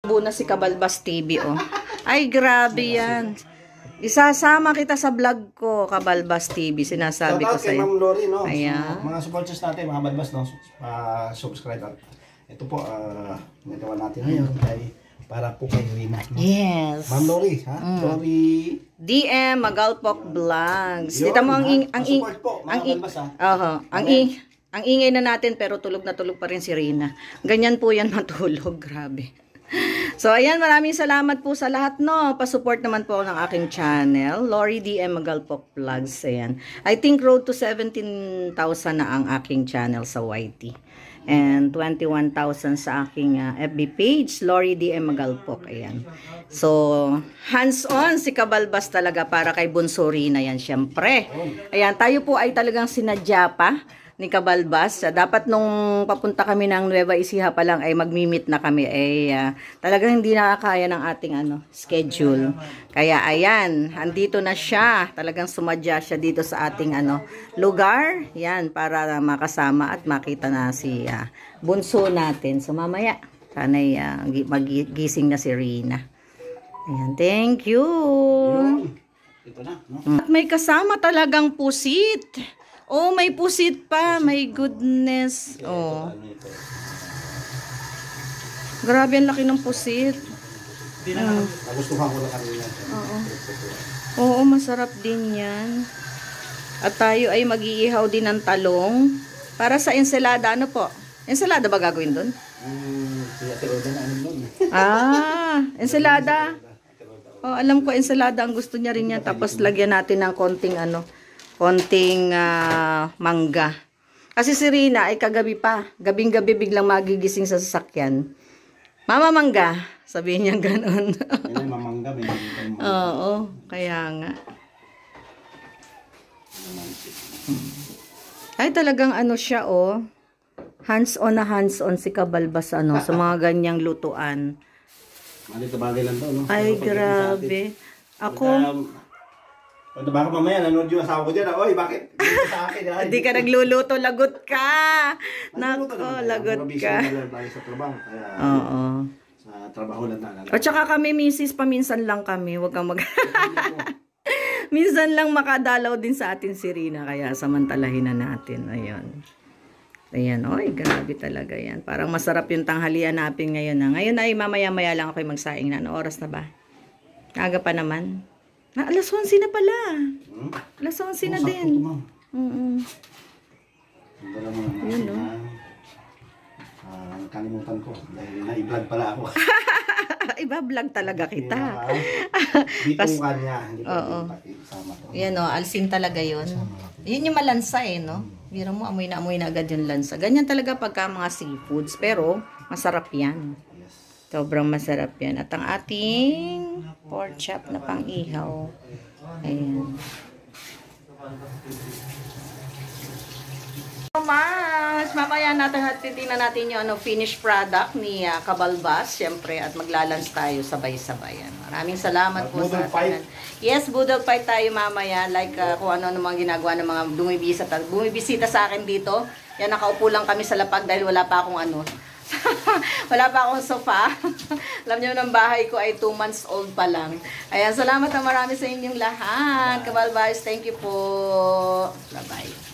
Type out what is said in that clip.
Buna si Kabalbas TV, oh. Ay, grabe yan. Isasama kita sa vlog ko, Kabalbas TV. Sinasabi ko sa'yo. Ma'am Lori, no? Ayan. Mga supporters natin, mga Balbas, no? Subscribe. Ito po, nagawa natin ngayon ay para po kay Rina. No? Yes. Ma'am Lori, ha? Lori. DM Magalpok Vlogs. Yun, Dito mo support po, mga Balbas, ha? Ang ingay na natin pero tulog na tulog pa rin si Rina. Ganyan po yan matulog. Grabe. So, ayan, maraming salamat po sa lahat, no? Pasupport naman po ng aking channel, Lori DM Magalpok Vlogs, ayan. I think road to 17,000 na ang aking channel sa YT. And 21,000 sa aking FB page, Lori DM Magalpok, ayan. So, hands-on si Kabalbas talaga para kay Bunso Rina, yan, syempre. Ayan, tayo po ay talagang sinadya pa ni Kabalbas. Dapat nung papunta kami ng Nueva Ecija pa lang ay magmi-meet na kami. Talagang hindi nakakaya ng ating schedule. Kaya ayan, andito na siya. Talagang sumadya siya dito sa ating lugar. Yan, para makasama at makita na si bunso natin. So mamaya, sana'y magigising na si Rina. Ayan, thank you. Ito na, no? At may kasama talagang pusit. Oh, may pusit pa. My goodness. Oh. Grabe, ang laki ng pusit. Nagustuhan ko na kanina. Oo, masarap din yan. At tayo ay mag-iihaw din ng talong. Para sa ensalada, ano po? Ensalada ba gagawin doon? Ensalada. Oh, alam ko, ensalada ang gusto niya rin yan. Tapos lagyan natin ng konting konting mangga. Kasi si Rina ay kagabi pa. Gabing-gabi biglang magigising sa sasakyan. Mama mangga. Sabihin niya gano'n. Mamangga. Oo, kaya nga. Ay talagang siya, oh. Hands-on na hands-on si Kabalbas sa mga ganyang lutuan. Malito bagay lang to, no? Ay, grabe. Ako... Baka mamaya nanood yung asawa ko dyan. Oy, bakit? Sa akin. Hindi ka nagluluto, lagot ka. Nako, lagot ka. Sa trabaho. Oo. Sa trabaho lang na. At saka kami, misis, paminsan lang kami. Huwag kang minsan lang makadalaw din sa atin si Rina. Kaya samantalahin na natin. Ayun. Ayan, oy, grabe talaga yan. Parang masarap yung tanghalian natin ngayon. Ngayon ay mamaya-maya lang ako magsaing na. Ano oras na ba? Aga pa naman. Alas 11 na pala. Alas 11 na din. Yun, no? Kalimutan ko. Dahil na-i-vlog pala ako. Iba-vlog talaga kita. Dito kanya. Oo. Yan, no? Alsin talaga yun. Yun yung malansa, no? Biro mo, amoy na agad yung lansa. Ganyan talaga pagka mga seafoods. Pero, masarap yan. Sobrang masarap yan. At ang ating pork chop na pang-ihaw. Ayan. Mas, mamaya natin at titingnan natin yung finished product ni Kabalbas. Siyempre, at maglalunch tayo sabay-sabay. Maraming salamat po sa atin. Yes, Boodle Fight tayo mamaya. Like kung ano mga ginagawa ng mga bumibisita sa akin dito. Yan, nakaupo lang kami sa lapag dahil wala pa akong wala pa akong sofa. Alam niyo, ng bahay ko ay 2 months old pa lang. Ayan, salamat na marami sa inyong lahat. Kabalbas, thank you po. Bye-bye.